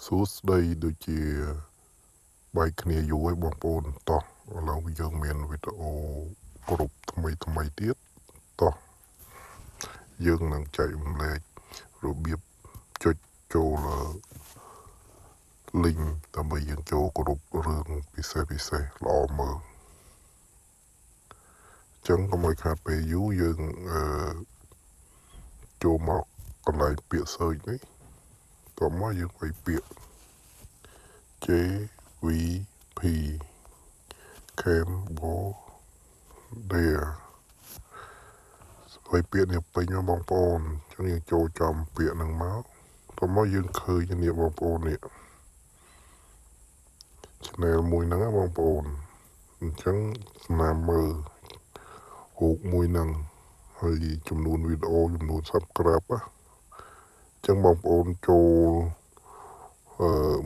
សួស្តីដូចជាបែកគ្នាយូរហើយបងប្អូនតោះឥឡូវយើងមានវីដេអូគ្រប់ថ្មីទៀតតោះយើងនឹងចែករំលែករបៀបចុចចូល link ដើម្បីយើងចូលគ្រប់រឿងពិសេសល្អមើលចឹងកុំឲ្យខាតពេលយូរយើងចូលមកកន្លែងពាក្យ search នេះតោះមកយើងវាយពាក្យ JVP Cambodia វាយពាក្យនេះពេញបងប្អូនចឹងយើងចូលចំពាក្យហ្នឹងមកតោះមកយើងឃើញនេះបងប្អូននេះ channel មួយហ្នឹងបងប្អូនអញ្ចឹងស្នាមមើលរូបមួយហ្នឹងហើយចំនួនវីដេអូចំនួន subscribe អញ្ចឹងបងប្អូនចូល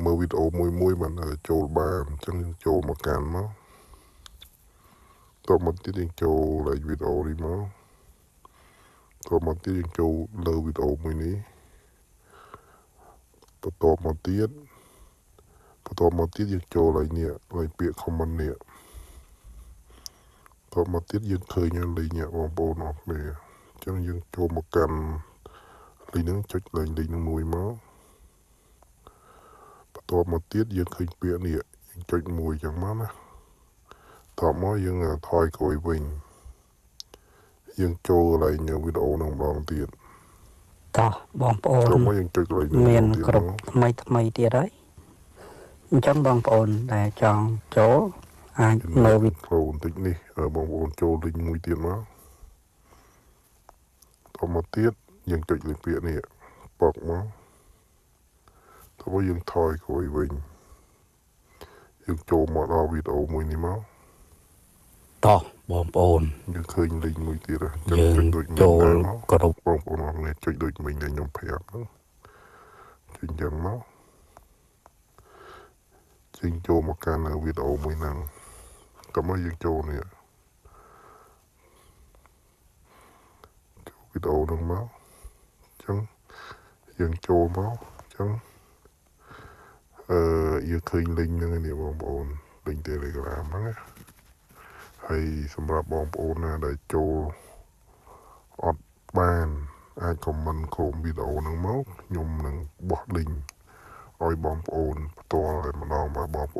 មើលវីដេអូមួយបានចូលបានអញ្ចឹងយើងចូលមកកាន់មកតោះមកទៀតយើងចូលលេខវីដេអូនេះមកតោះមកទៀតយើងចូលលើវីដេអូមួយនេះបន្តមកទៀតយើងចូលលេខនេះលេខពាក្យ comment នេះតោះមកទៀតយើងឃើញលេខនេះបងប្អូនអរគ្នាអញ្ចឹងយើងចូលមកកាន់លេខហ្នឹងចុចលេខហ្នឹងមួយមកបន្តមកទៀតយើងឃើញពាក្យនេះយើងចុចមួយអញ្ចឹងមកណាតមកយើងថយក្រោយវិញយើងចូលកន្លែងវីដេអូហ្នឹងម្ដងទៀតតោះបងប្អូនយើងចុចកន្លែងមានគ្រប់ថ្មីទៀតហើយអញ្ចឹងបងប្អូនដែលចង់ចូលអាចមើលវីដេអូបន្តិចនេះបងប្អូនចូលលីងមួយទៀតមកតមកទៀតយើងចុចលេខពាក្យនេះបកមកតមកយើងថយក្រោយវិញយើងចូលមកដល់វីដេអូមួយនេះមកតោះបងប្អូនយើងឃើញលីងមួយទៀតយើងចូលគ្រប់បងប្អូនអរគ្នាចុចដូចមិញដែលខ្ញុំប្រាប់ហ្នឹងចុចយ៉ាងមកចេញចូលមកកាន់វីដេអូមួយហ្នឹងតមកយើងចូលនេះវីដេអូហ្នឹងមកអញ្ចឹងយើងចូលមកអញ្ចឹងយើងឃើញលីងហ្នឹងនេះបងប្អូនលីង Telegram ហ្នឹងណាហើយសម្រាប់បងប្អូនណាដែលចូលអត់បានអាចខមមិនក្រុមវីដេអូហ្នឹងមកខ្ញុំនឹងបោះលីងឲ្យបងប្អូនផ្ទាល់តែម្ដងបាទបងប្អូន